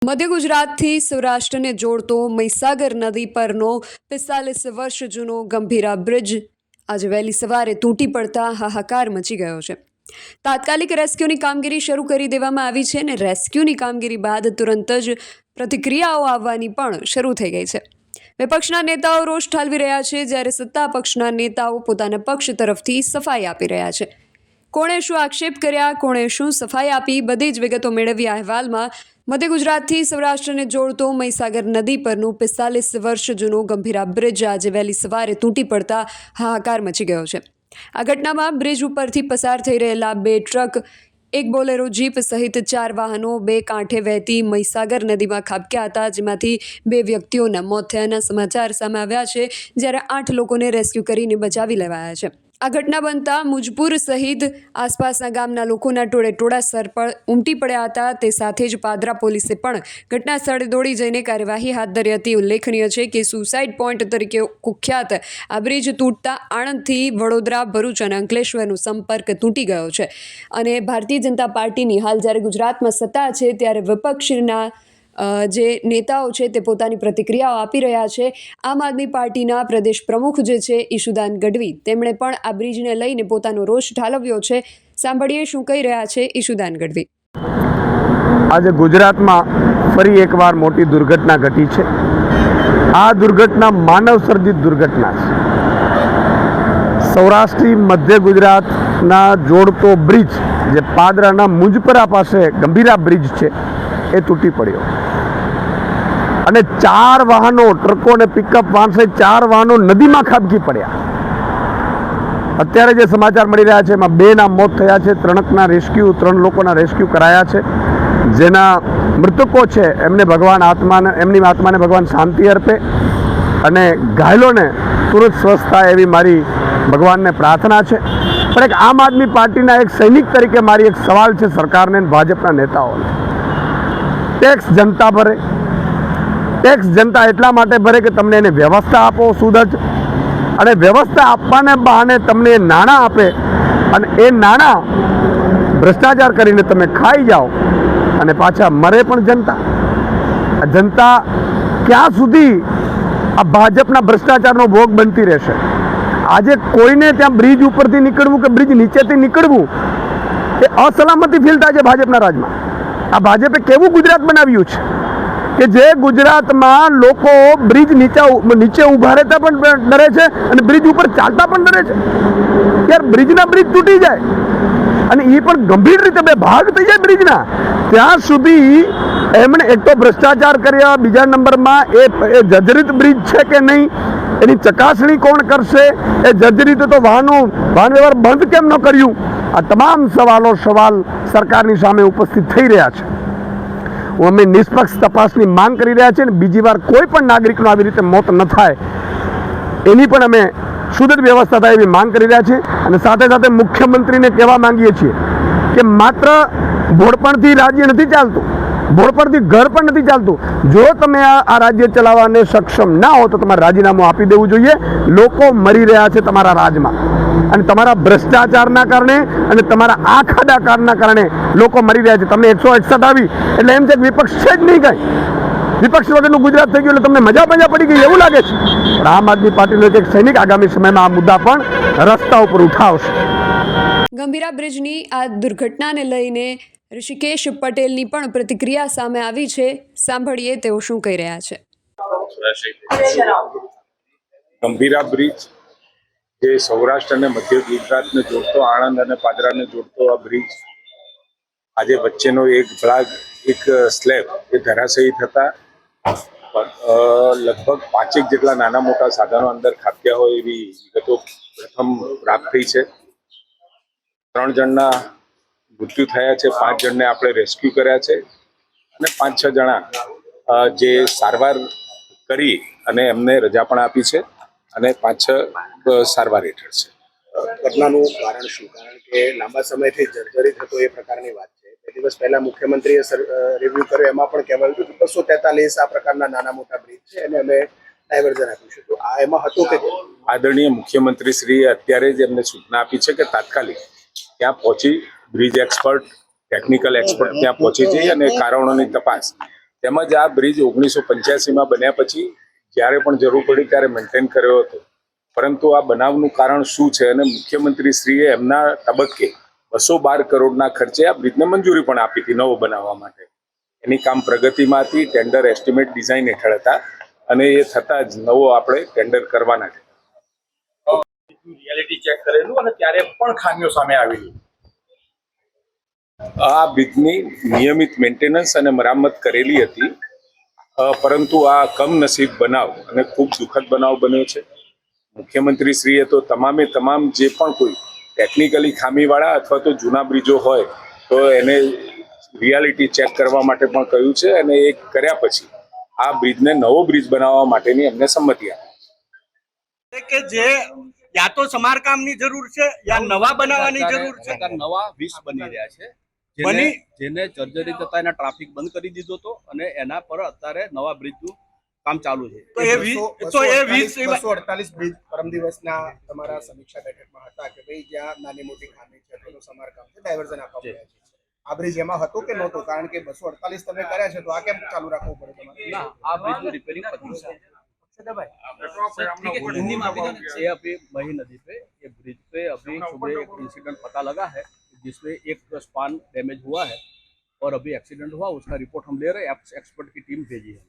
મધ્ય ગુજરાતથી સૌરાષ્ટ્રને જોડતો મહીસાગર નદી પરનો 45 વર્ષ જૂનો ગંભીરા બ્રિજ આજે વહેલી સવારે તૂટી પડતા હાહાકાર મચી ગયો છે। તાત્કાલિક રેસ્ક્યુની કામગીરી શરૂ કરી દેવામાં આવી છે અને રેસ્ક્યુની કામગીરી બાદ તુરંત જ પ્રતિક્રિયાઓ આવવાની પણ શરૂ થઈ ગઈ છે। વિપક્ષના નેતાઓ રોષ ઠાલવી રહ્યા છે, જ્યારે સત્તા પક્ષના નેતાઓ પોતાના પક્ષ તરફથી સફાઈ આપી રહ્યા છે। કોણે શું આક્ષેપ કર્યા, કોણે શું સફાઈ આપી, બધી જ વિગતો મેળવી આ અહેવાલમાં। મધ્ય ગુજરાતથી સૌરાષ્ટ્રને જોડતો મહીસાગર નદી પરનું 45 વર્ષ જૂનો ગંભીરા બ્રિજ આજે વહેલી સવારે તૂટી પડતા હાહાકાર મચી ગયો છે। આ ઘટનામાં બ્રિજ ઉપરથી પસાર થઈ રહેલા 2 ટ્રક, એક બોલેરો જીપ સહિત 4 વાહનો 2 કાંઠે વહેતી મહીસાગર નદીમાં ખાબક્યા હતા, જેમાંથી 2 વ્યક્તિઓના મોત થયાના સમાચાર સામે આવ્યા છે, જ્યારે 8 લોકોને રેસ્ક્યુ કરીને બચાવી લેવાયા છે। આ ઘટના બનતા મુજપુર સહિત આસપાસના ગામના લોકોના ટોળેટોળા સર પર ઉમટી પડ્યા હતા। તે સાથે જ પાદરા પોલીસે પણ ઘટના સ્થળે દોડી જઈને કાર્યવાહી હાથ ધરી હતી। ઉલ્લેખનીય છે કે સુસાઇડ પોઈન્ટ તરીકે કુખ્યાત આ બ્રિજ તૂટતા આણંદથી વડોદરા, ભરૂચ અને અંકલેશ્વરનો સંપર્ક તૂટી ગયો છે અને ભારતીય જનતા પાર્ટીની હાલ જ્યારે ગુજરાતમાં સત્તા છે, ત્યારે વિપક્ષના જે નેતાઓ છે તે પોતાની પ્રતિક્રિયાઓ આપી રહ્યા છે। આમ આદમી પાર્ટીના પ્રદેશ પ્રમુખ જે છે ઈશુદાન ગઢવી, તેમણે પણ આ બ્રિજને લઈને પોતાનો રોષ ઠાલવ્યો છે। સાંભળીએ શું કહી રહ્યા છે ઈશુદાન ગઢવી। આજે ગુજરાતમાં ફરી એકવાર મોટી દુર્ઘટના ઘટી છે। આ દુર્ઘટના માનવ સર્જિત દુર્ઘટના છે। સૌરાષ્ટ્રી મધ્ય ગુજરાતના જોડતો બ્રિજ, જે પાદરાના મુજપરા પાસે ગંભીરા બ્રિજ છે, એ તૂટી પડ્યો અને 4 વાહનો, ટ્રકો અને પિકઅપ વાન સહિત 4 વાહનો નદીમાં ખાબકી પડ્યા। અત્યારે જે સમાચાર મળી રહ્યા છે એમાં 2ના મોત થયા છે, 3 લોકોના રેસ્ક્યુ કરાયા છે। જેના મૃતકો છે એમને ભગવાન એમની આત્માને ભગવાન શાંતિ અર્પે અને ઘાયલોને તુરંત સ્વસ્થ થાય એવી મારી ભગવાનને પ્રાર્થના છે। પણ એક આમ આદમી પાર્ટીના એક સૈનિક તરીકે મારી એક સવાલ છે સરકારને અને ભાજપના નેતાઓને। ટેક્સ જનતા ભરે, ટેક્સ જનતા એટલા માટે ભરે કે તમને એને વ્યવસ્થા આપો સુદજ, અને વ્યવસ્થા આપવાને બહાને તમને નાણાં આપે અને એ નાણાં ભ્રષ્ટાચાર કરીને તમે ખાઈ જાઓ અને પાછા મરે પણ જનતા। આ જનતા ક્યાં સુધી આ ભાજપના ભ્રષ્ટાચારનો ભોગ બનતી રહેશે? આજે કોઈને ત્યાં બ્રિજ ઉપરથી નીકળવું કે બ્રિજ નીચેથી નીકળવું એ અસલામતી ફીલ થાય છે ભાજપના રાજમાં। આ ભાજપે કેવું ગુજરાત બનાવ્યું છે કે જે ગુજરાતમાં લોકો બ્રિજ નીચે ઊભા રહેતા પણ ડરે છે અને બ્રિજ ઉપર ચાલતા પણ ડરે છે। યાર, બ્રિજના બ્રિજ તૂટી જાય અને એ પણ ગંભીર રીતે 2 ભાગ થઈ જાય બ્રિજના, ત્યાં સુધી એમણે એક તો ભ્રષ્ટાચાર કર્યા, બીજા નંબરમાં એ જર્જરિત બ્રિજ છે કે નહીં એની ચકાસણી કોણ કરશે? એ જર્જરિત તો વાહન વ્યવહાર બંધ કેમ ન કર્યું? આ તમામ સવાલ સરકારની સામે ઉપસ્થિત થઈ રહ્યા છે। અમે નિષ્પક્ષ તપાસની માંગ કરી રહ્યા છીએ અને બીજી વાર કોઈ પણ નાગરિકનો આવી રીતે મોત ન થાય એની પણ અમે સુદૃઢ વ્યવસ્થા થાય એવી માંગ કરી રહ્યા છીએ। અને સાથે સાથે મુખ્યમંત્રીને કહેવા માંગીએ છીએ કે માત્ર ભોળપણથી રાજ્ય નથી ચાલતું, ભોળપણથી ઘર પણ નથી ચાલતું। જો તમે આ રાજ્ય ચલાવવાને સક્ષમ ના હો તો તમારે રાજીનામું આપી દેવું જોઈએ। લોકો મરી રહ્યા છે તમારા રાજમાં અને તમારા ભ્રષ્ટાચારના કારણે અને તમારા આ ખાડાકારના કારણે લોકો મરી રહ્યા છે। તમને 161 આવી એટલે એમ છે કે વિપક્ષ છે જ નહીં, કંઈ વિપક્ષ વગરનું ગુજરાત થઈ ગયું એટલે તમને મજા પડી ગઈ એવું લાગે છે। પણ આમ આદમી પાર્ટીનો એક સૈનિક આગામી સમયમાં આ મુદ્દા પણ રસ્તા ઉપર ઉઠાવશે। ગંભીરા બ્રિજની આ દુર્ઘટનાને લઈને ઋષિકેશ પટેલની પણ પ્રતિક્રિયા સામે આવી છે। સાંભળીએ તેઓ શું કહી રહ્યા છે। ગંભીરા બ્રિજ, જે સૌરાષ્ટ્ર અને મધ્ય ગુજરાતને જોડતો, આણંદ અને પાદરાને જોડતો આ બ્રિજ, આજે વચ્ચેનો એક ભાગ, એક સ્લેબ એ ધરાશયી થતા લગભગ 5 જેટલા નાના મોટા સાધનો અંદર ખાબક્યા હોય એવી વિગતો પ્રથમ પ્રાપ્ત થઈ છે। 3 જણના મૃત્યુ થયા છે, 5 જણને આપણે રેસ્ક્યુ કર્યા છે અને 5-6 જણા જે સારવાર કરી અને એમને રજા પણ આપી છે અને 5-6 સારવાર હેઠળ છે। ઘટનાનું કારણ શું? કારણ કે લાંબા સમયથી જર્જરિત હતો એ પ્રકારની વાત છે। 2 દિવસ પહેલા મુખ્યમંત્રીએ રિવ્યુ કર્યો, એમાં પણ કહેવાયું હતું કે 243 આ પ્રકારના નાના મોટા બ્રિજ છે અને અમે ડાયવર્ઝન આપ્યું છે। તો આ એમાં હતું કે આદરણીય મુખ્યમંત્રી શ્રીએ અત્યારે જ એમને સૂચના આપી છે કે તાત્કાલિક ત્યાં પહોંચી બ્રિજ એક્સપર્ટ, ટેકનિકલ એક્સપર્ટ ત્યાં પહોંચી જઈ અને કારણોની તપાસ તેમજ આ બ્રિજ 1985માં બન્યા પછી જ્યારે પણ જરૂર પડી ત્યારે મેન્ટેન કર્યો હતો, પરંતુ આ બનાવનું કારણ શું છે અને મુખ્યમંત્રીશ્રીએ એમના તબક્કે 212 કરોડના ખર્ચે આ બ્રિજને મંજૂરી પણ આપી હતી નવો બનાવવા માટે. એની કામ પ્રગતિમાં હતી, ટેન્ડર એસ્ટિમેટ ડિઝાઇન હેઠળ હતા અને એ થતાં જ નવો આપણે ટેન્ડર કરવાના છે. રિયાલિટી ચેક કરેલું અને ત્યારે પણ ખામીઓ સામે આવેલી. આ બ્રિજની નિયમિત મેન્ટેનન્સ અને મરામત કરેલી હતી, પરંતુ આ કમનસીબ બનાવ અને ખૂબ દુઃખદ બનાવ બન્યો છે. મુખ્યમંત્રીશ્રીએ તો તમામે તમામ જે પણ કોઈ ટેકનિકલી ખામીવાળા અથવા તો જૂના બ્રિજો હોય તો એને રિયાલિટી ચેક કરવા માટે પણ કહ્યું છે અને એ કર્યા પછી આ બ્રિજને નવો બ્રિજ બનાવવા માટેની એમને સંમતિ આપી કે જે યા તો સમારકામની જરૂર છે યા નવા બનાવવાની જરૂર છે. નવા 20 બની રહ્યા છે, જેને જર્જરિત થતા એના ટ્રાફિક બંધ કરી દીધો હતો અને એના પર અત્યારે નવા બ્રિજનું કામ ચાલુ છે. તો એ 248 બ્રિજ પરમ દિવસના તમારા સમીક્ષા બેઠકમાં હતા કે ભાઈ જ્યાં નાની મોટી ખામી છે તેનું સમારકામ છે, ડાયવર્ઝન આપવા પડે છે. આ બ્રિજ એમાં હતો કે નહોતો? કારણ કે 248 તમે કર્યા છે તો આ કેમ ચાલુ રાખવું પડે તમારે? ના, આ બ્રિજનું रिपेयरिंग पड़ी है। हिंदी में अभी ये अभी मही नदी पे ये ब्रिज पे अभी सुबह एक इंसिडेंट पता लगा है जिसमें एक स्पान डैमेज हुआ है और अभी एक्सीडेंट हुआ, उसका रिपोर्ट हम ले रहे हैं, एक्सपर्ट की टीम भेजी है।